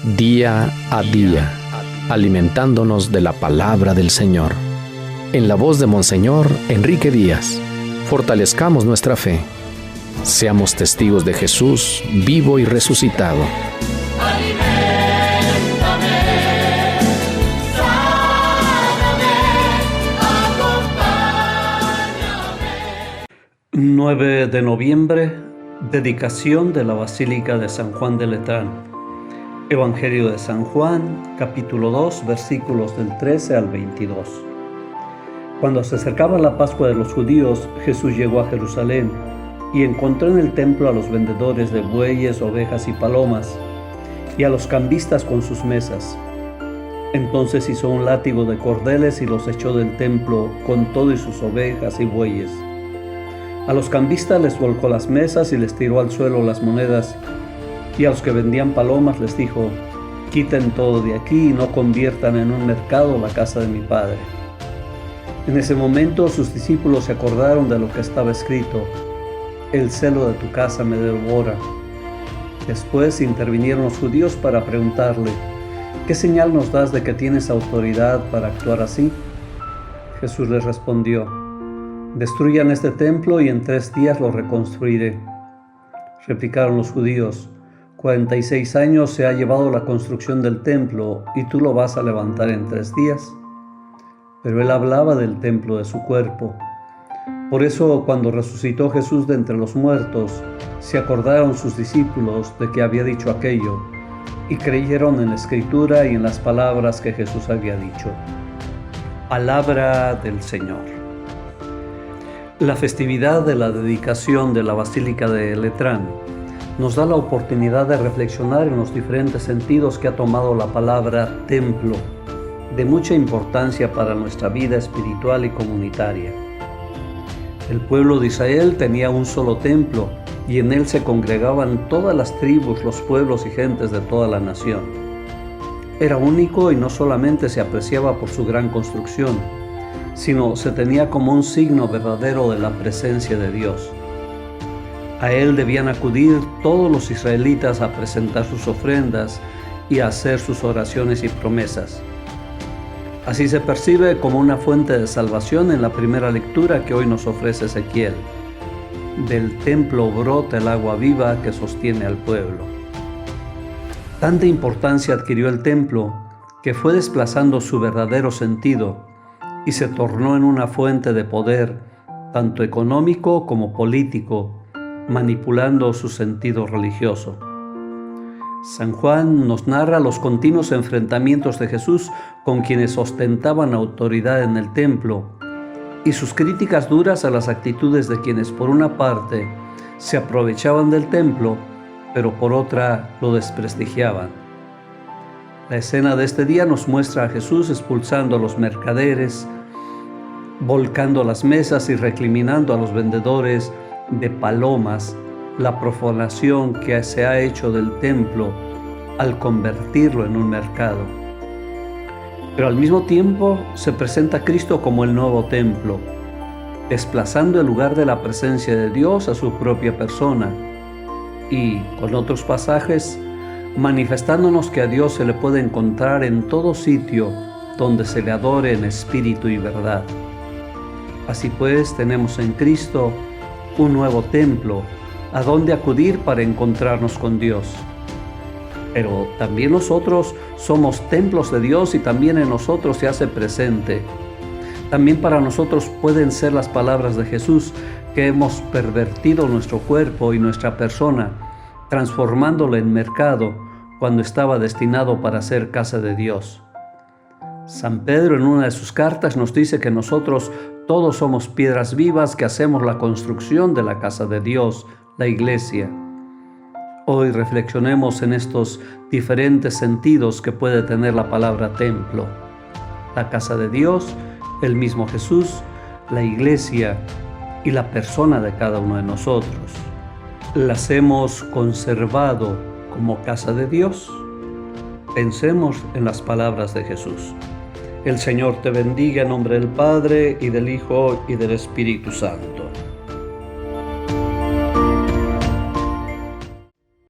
día a día, alimentándonos de la palabra del Señor. En la voz de Monseñor Enrique Díaz, fortalezcamos nuestra fe. Seamos testigos de Jesús vivo y resucitado. Aliméntame, sáname, acompáñame. 9 de noviembre, dedicación de la Basílica de San Juan de Letrán. Evangelio de San Juan, capítulo 2, versículos del 13 al 22. Cuando se acercaba la Pascua de los judíos, Jesús llegó a Jerusalén y encontró en el templo a los vendedores de bueyes, ovejas y palomas, y a los cambistas con sus mesas. Entonces hizo un látigo de cordeles y los echó del templo con todo y sus ovejas y bueyes. A los cambistas les volcó las mesas y les tiró al suelo las monedas, y a los que vendían palomas les dijo: quiten todo de aquí y no conviertan en un mercado la casa de mi Padre. En ese momento sus discípulos se acordaron de lo que estaba escrito: el celo de tu casa me devora. Después intervinieron los judíos para preguntarle: ¿qué señal nos das de que tienes autoridad para actuar así? Jesús les respondió: destruyan este templo y en 3 días lo reconstruiré. Replicaron los judíos: 46 años se ha llevado la construcción del templo y tú lo vas a levantar en 3 días. Pero él hablaba del templo de su cuerpo. Por eso, cuando resucitó Jesús de entre los muertos, se acordaron sus discípulos de que había dicho aquello y creyeron en la Escritura y en las palabras que Jesús había dicho. Palabra del Señor. La festividad de la dedicación de la Basílica de Letrán nos da la oportunidad de reflexionar en los diferentes sentidos que ha tomado la palabra templo, de mucha importancia para nuestra vida espiritual y comunitaria. El pueblo de Israel tenía un solo templo y en él se congregaban todas las tribus, los pueblos y gentes de toda la nación. Era único y no solamente se apreciaba por su gran construcción, sino se tenía como un signo verdadero de la presencia de Dios. A él debían acudir todos los israelitas a presentar sus ofrendas y a hacer sus oraciones y promesas. Así se percibe como una fuente de salvación en la primera lectura que hoy nos ofrece Ezequiel. Del templo brota el agua viva que sostiene al pueblo. Tanta importancia adquirió el templo que fue desplazando su verdadero sentido y se tornó en una fuente de poder, tanto económico como político, manipulando su sentido religioso. San Juan nos narra los continuos enfrentamientos de Jesús con quienes ostentaban autoridad en el templo y sus críticas duras a las actitudes de quienes por una parte se aprovechaban del templo, pero por otra lo desprestigiaban. La escena de este día nos muestra a Jesús expulsando a los mercaderes, volcando las mesas y recriminando a los vendedores de palomas la profanación que se ha hecho del templo al convertirlo en un mercado. Pero al mismo tiempo se presenta a Cristo como el nuevo templo, desplazando el lugar de la presencia de Dios a su propia persona y, con otros pasajes, manifestándonos que a Dios se le puede encontrar en todo sitio donde se le adore en espíritu y verdad. Así pues, tenemos en Cristo un nuevo templo a donde acudir para encontrarnos con Dios. Pero también nosotros somos templos de Dios y también en nosotros se hace presente. También para nosotros pueden ser las palabras de Jesús que hemos pervertido nuestro cuerpo y nuestra persona, transformándolo en mercado cuando estaba destinado para ser casa de Dios. San Pedro en una de sus cartas nos dice que nosotros todos somos piedras vivas que hacemos la construcción de la casa de Dios, la iglesia. Hoy reflexionemos en estos diferentes sentidos que puede tener la palabra templo. La casa de Dios, el mismo Jesús, la iglesia y la persona de cada uno de nosotros. ¿Las hemos conservado como casa de Dios? Pensemos en las palabras de Jesús. El Señor te bendiga en nombre del Padre, y del Hijo, y del Espíritu Santo.